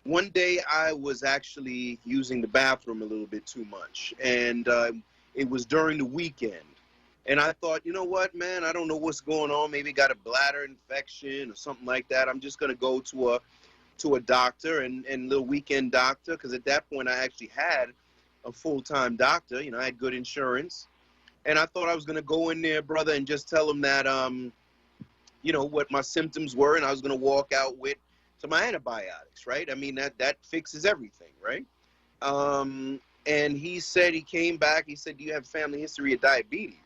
one day I was actually using the bathroom a little bit too much, and it was during the weekend. And I thought, you know what, man, I don't know what's going on. Maybe got a bladder infection or something like that. I'm just gonna go to a doctor and little weekend doctor, because at that point I actually had a full-time doctor. You know, I had good insurance, and I thought I was gonna go in there, brother, and just tell him that you know, what my symptoms were, and I was gonna walk out with some antibiotics, right? I mean, that fixes everything, right? And he said, he came back, he said, do you have family history of diabetes?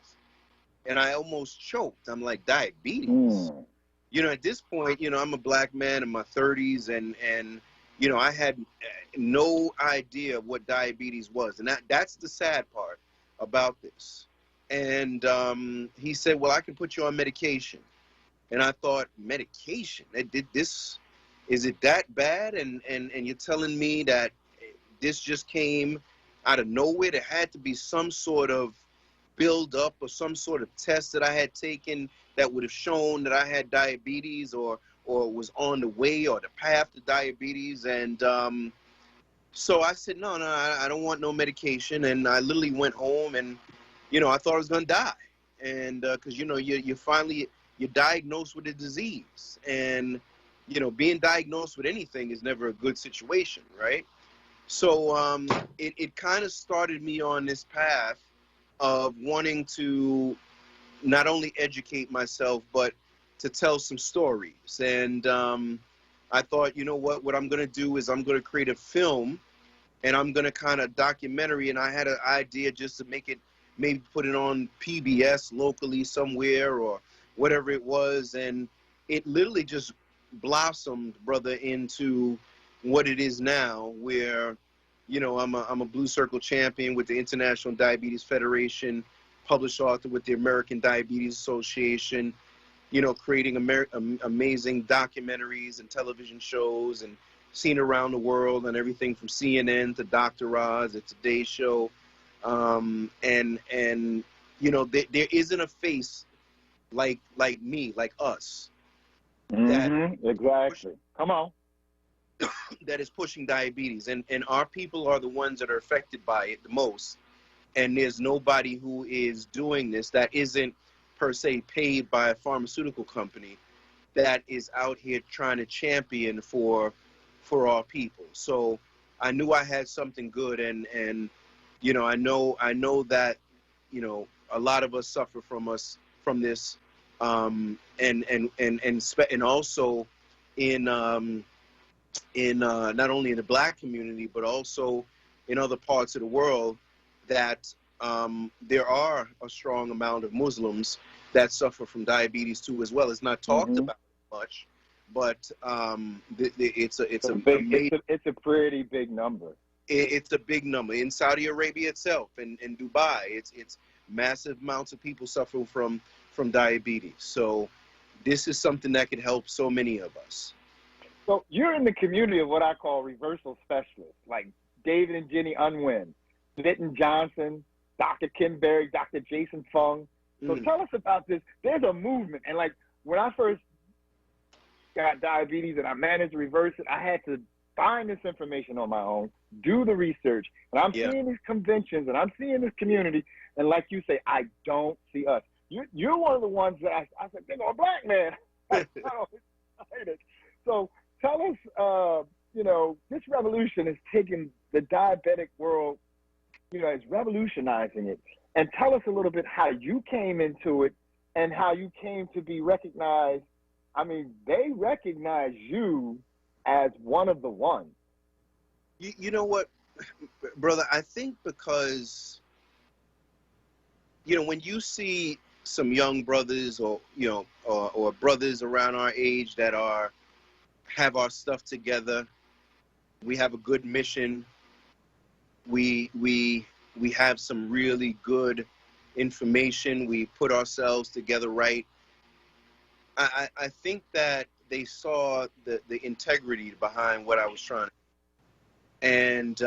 And I almost choked. I'm like, diabetes? Mm. You know, at this point, you know, I'm a black man in my 30s, and you know, I had no idea what diabetes was. And that's the sad part about this. And he said, well, I can put you on medication. And I thought, medication? Did this, is it that bad? And you're telling me that this just came out of nowhere? There had to be some sort of build up or some sort of test that I had taken that would have shown that I had diabetes, or was on the way or the path to diabetes. And so I said, no, I don't want no medication. And I literally went home, and, you know, I thought I was going to die. And because, you know, you're diagnosed with a disease. And, you know, being diagnosed with anything is never a good situation, right? So it kind of started me on this path of wanting to not only educate myself, but to tell some stories. And I thought, you know what I'm going to do is I'm going to create a film, and I'm going to kind of documentary. And I had an idea just to make it, maybe put it on PBS locally somewhere or whatever it was. And it literally just blossomed, brother, into what it is now, where, you know, I'm a Blue Circle champion with the International Diabetes Federation, published author with the American Diabetes Association, you know, creating amazing documentaries and television shows, and seen around the world, and everything from CNN to Dr. Oz, the Today Show. And you know, there isn't a face like me, like us, that Exactly. Come on. that is pushing diabetes, and our people are the ones that are affected by it the most. And there's nobody who is doing this that isn't per se paid by a pharmaceutical company, that is out here trying to champion for our people. So I knew I had something good, and you know, I know that, you know, a lot of us suffer from this, and also in not only in the black community, but also in other parts of the world, that there are a strong amount of Muslims that suffer from diabetes too, as well. It's not talked about much, but it's a pretty big number. It's a big number in Saudi Arabia itself, and in Dubai. It's massive amounts of people suffering from diabetes. So this is something that could help so many of us. So you're in the community of what I call reversal specialists, like David and Jenny Unwin, Vinton Johnson, Dr. Kim Berry, Dr. Jason Fung. So tell us about this. There's a movement. And like when I first got diabetes and I managed to reverse it, I had to find this information on my own, do the research. And I'm seeing these conventions, and I'm seeing this community. And like you say, I don't see us. You're one of the ones that I said, they're a black man. I'm excited. So tell us, you know, this revolution is taking the diabetic world, you know, it's revolutionizing it. And tell us a little bit how you came into it and how you came to be recognized. I mean, they recognize you as one of the ones. You know what, brother? I think because, you know, when you see some young brothers, or, you know, or brothers around our age that have our stuff together, we have a good mission. We have some really good information. We put ourselves together right. I think that they saw the integrity behind what I was trying to do. And,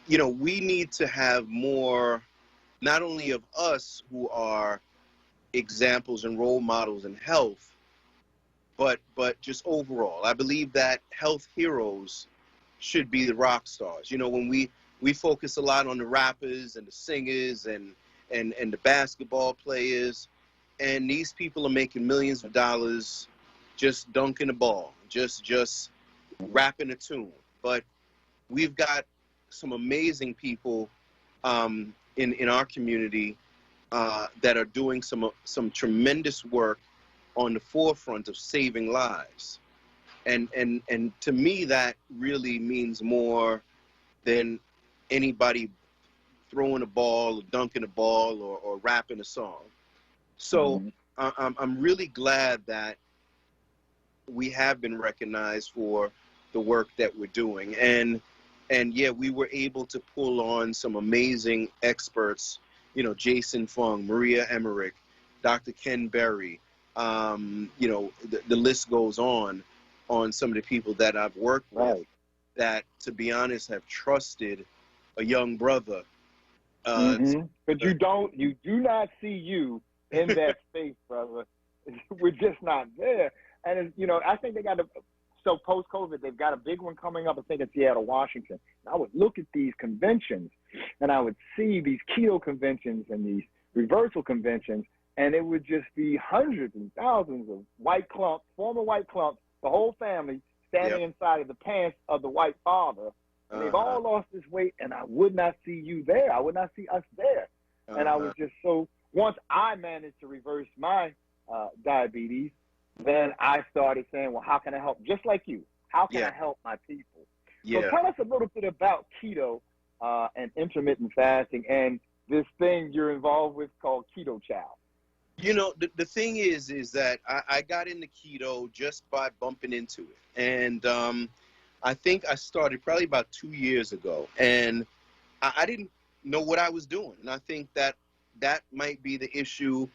you know, we need to have more, not only of us who are examples and role models in health, but just overall, I believe that health heroes should be the rock stars. You know, when we focus a lot on the rappers and the singers and the basketball players, and these people are making millions of dollars just dunking the ball, just rapping a tune. But we've got some amazing people in our community that are doing some tremendous work on the forefront of saving lives. And to me, that really means more than anybody throwing a ball or dunking a ball or rapping a song. So I'm really glad that we have been recognized for the work that we're doing. And yeah, we were able to pull on some amazing experts, you know, Jason Fung, Maria Emmerich, Dr. Ken Berry, you know, the list goes on some of the people that I've worked with that, to be honest, have trusted a young brother. But you do not see you in that space, brother. We're just not there. And, you know, I think they got so post-COVID, they've got a big one coming up, I think in Seattle, Washington. And I would look at these conventions, and I would see these keto conventions and these reversal conventions, and it would just be hundreds and thousands of white clumps, former white clumps, the whole family standing inside of the pants of the white father. And they've all lost this weight, and I would not see you there. I would not see us there. And I was just so, once I managed to reverse my diabetes, then I started saying, well, how can I help? Just like you, how can I help my people? So tell us a little bit about keto and intermittent fasting and this thing you're involved with called Keto Chow. You know, the thing is that I got into keto just by bumping into it. And I think I started probably about 2 years ago. And I didn't know what I was doing. And I think that might be the issue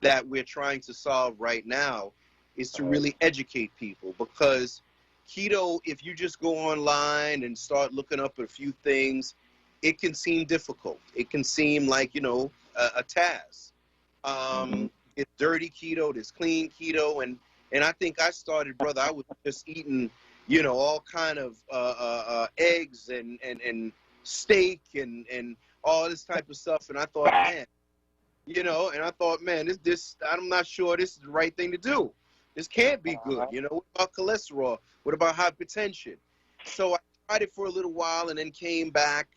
that we're trying to solve right now, is to really educate people. Because keto, if you just go online and start looking up a few things, it can seem difficult. It can seem like, you know, a task. It's dirty keto, there's clean keto, and I think I started, brother, I was just eating, you know, all kind of eggs and steak and all this type of stuff, and I thought, man, you know, this I'm not sure this is the right thing to do. This can't be good, you know. What about cholesterol? What about hypertension? So I tried it for a little while and then came back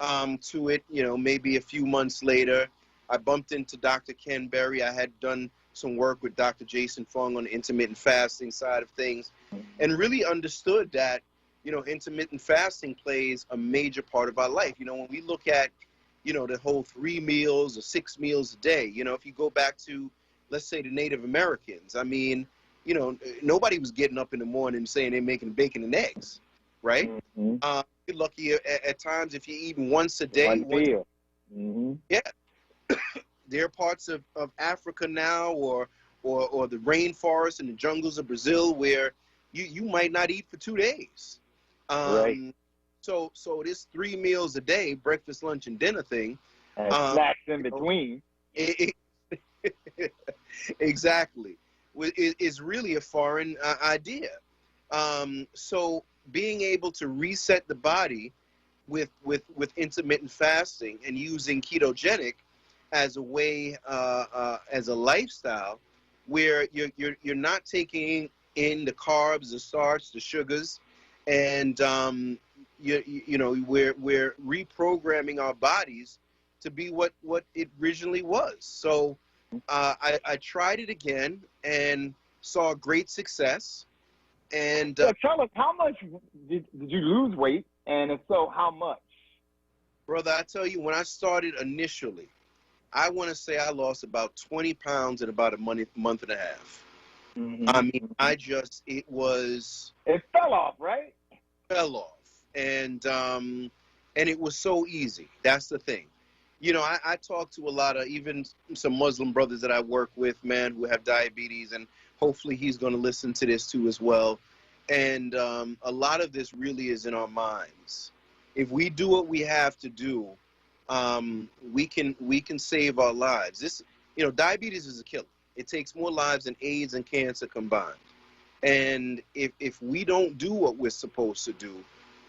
to it, you know, maybe a few months later. I bumped into Dr. Ken Berry. I had done some work with Dr. Jason Fung on the intermittent fasting side of things, and really understood that, you know, intermittent fasting plays a major part of our life. You know, when we look at, you know, the whole 3 meals or 6 meals a day, you know, if you go back to, let's say, the Native Americans, I mean, you know, nobody was getting up in the morning saying they're making bacon and eggs, right? You're lucky at times if you're eating once a day. One meal. Yeah. There are parts of Africa now or the rainforest and the jungles of Brazil where you might not eat for 2 days. So this 3 meals a day, breakfast, lunch, and dinner thing. And snacks in between. Exactly. Is really a foreign idea. So being able to reset the body with intermittent fasting and using ketogenic as a way, as a lifestyle, where you're not taking in the carbs, the starch, the sugars, and you know, we're reprogramming our bodies to be what it originally was. So I tried it again and saw great success. And so tell us, how much did you lose weight, and if so, how much? Brother, I tell you, when I started initially, I want to say I lost about 20 pounds in about a month and a half. I mean, it fell off, right? Fell off. And it was so easy. That's the thing. You know, I talk to a lot of, even some Muslim brothers that I work with, man, who have diabetes, and hopefully he's going to listen to this too as well. And a lot of this really is in our minds. If we do what we have to do, we can save our lives. This, you know, diabetes is a killer. It takes more lives than AIDS and cancer combined. And if we don't do what we're supposed to do,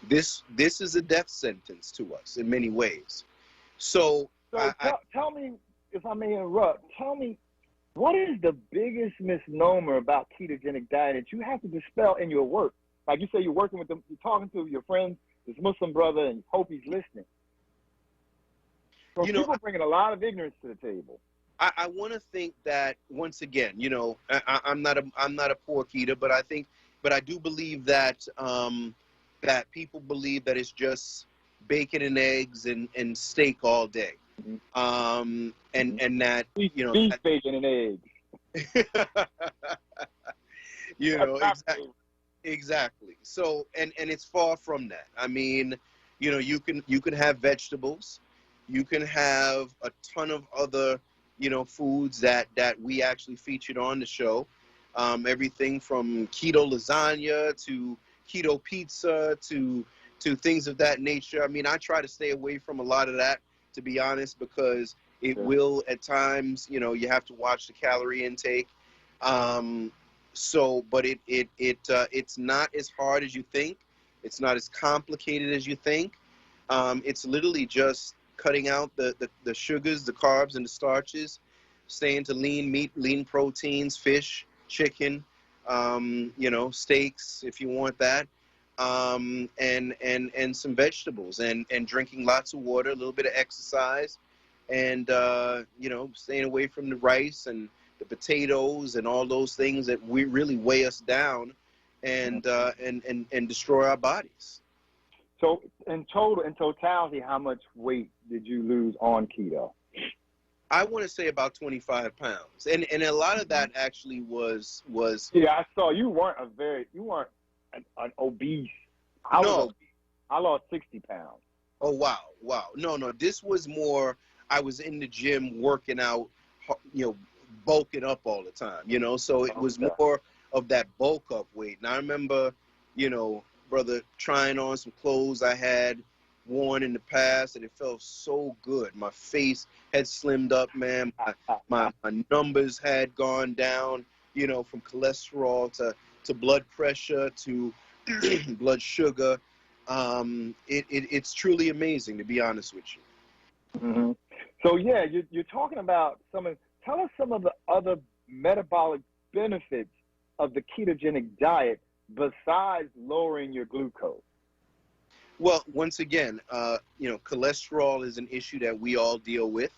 this is a death sentence to us in many ways. So, tell me, if I may interrupt, tell me, what is the biggest misnomer about ketogenic diet that you have to dispel in your work? Like you say, you're working with them, you're talking to your friend, this Muslim brother, and hope he's listening. So people bringing a lot of ignorance to the table. I want to think that, once again, I'm not a pork eater, but I do believe that that people believe that it's just bacon and eggs and steak all day, and that beef, bacon and eggs. Exactly. So and it's far from that. I mean, you can have vegetables, you can have a ton of other foods that we actually featured on the show. Everything from keto lasagna to keto pizza to things of that nature. I mean, I try to stay away from a lot of that, to be honest, because it will at times, you have to watch the calorie intake. But it's not as hard as you think. It's not as complicated as you think. It's literally just cutting out the sugars, the carbs, and the starches, staying to lean meat, lean proteins, fish, chicken, steaks if you want that, and some vegetables, and drinking lots of water, a little bit of exercise, and staying away from the rice and the potatoes and all those things that we really weigh us down and destroy our bodies. So in totality, how much weight did you lose on keto? I want to say about 25 pounds, and a lot of that actually was. Yeah, I saw you weren't an obese. I lost 60 pounds. Oh wow! No, this was more. I was in the gym working out, bulking up all the time. So it was more of that bulk up weight. And I remember, brother, trying on some clothes I had worn in the past, and it felt so good. My face had slimmed up, man. My numbers had gone down, from cholesterol to blood pressure to blood sugar. It's truly amazing, to be honest with you. Mm-hmm. So yeah, you're talking about tell us some of the other metabolic benefits of the ketogenic diet besides lowering your glucose. Well, once again, cholesterol is an issue that we all deal with.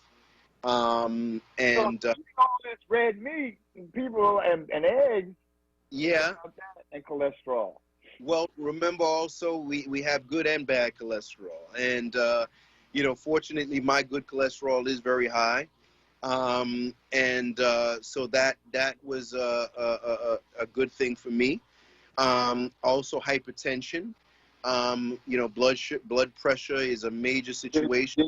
And all this red meat and people and eggs. Yeah. And cholesterol. Well, remember also we have good and bad cholesterol. And, fortunately my good cholesterol is very high. So that was a good thing for me. Also hypertension. Blood pressure is a major situation.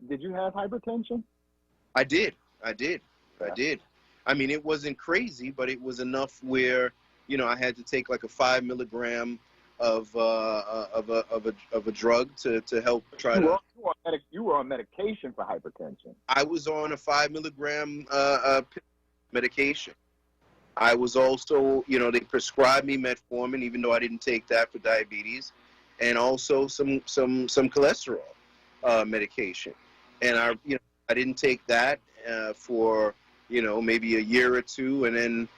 Did you have hypertension? I did. I mean, it wasn't crazy, but it was enough where, I had to take like a 5 milligram of a drug to help try to. You were on medication for hypertension. I was on a 5 milligram medication. I was also, they prescribed me metformin, even though I didn't take that for diabetes, and also some cholesterol medication. And I didn't take that for maybe a year or two, and then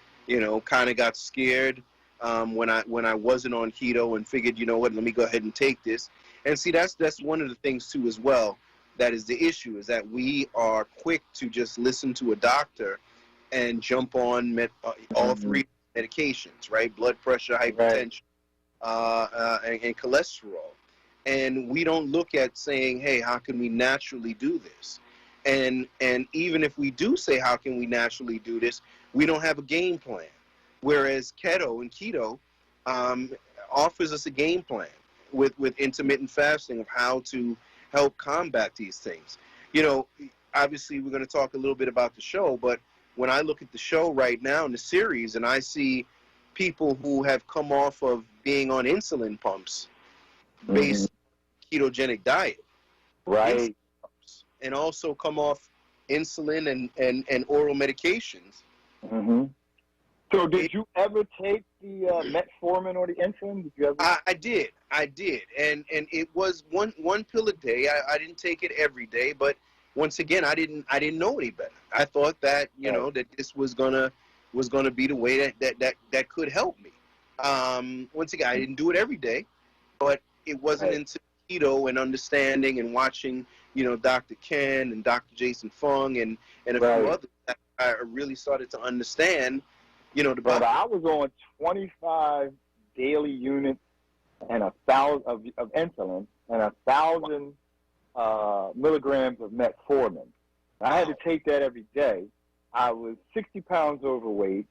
kind of got scared when I wasn't on keto and figured, let me go ahead and take this. And see, that's one of the things too as well. That is the issue, is that we are quick to just listen to a doctor and jump on all three medications, right? Blood pressure, hypertension, and cholesterol. And we don't look at saying, hey, how can we naturally do this? And even if we do say, how can we naturally do this, we don't have a game plan. Whereas keto offers us a game plan with intermittent fasting of how to help combat these things. Obviously we're going to talk a little bit about the show, but when I look at the show right now in the series and I see people who have come off of being on insulin pumps based ketogenic diet, right, and also come off insulin and oral medications, So did you ever take the metformin or the insulin? Did you ever? I did, and it was one pill a day. I didn't take it every day, but once again, I didn't know any better. I thought that that this was gonna be the way that could help me. Once again, I didn't do it every day, but it wasn't until keto and understanding and watching Dr. Ken and Dr. Jason Fung and a few others that I really started to understand the But I was on 25 daily units and 1,000 of insulin and 1,000 milligrams of metformin. I had to take that every day. I was 60 pounds overweight.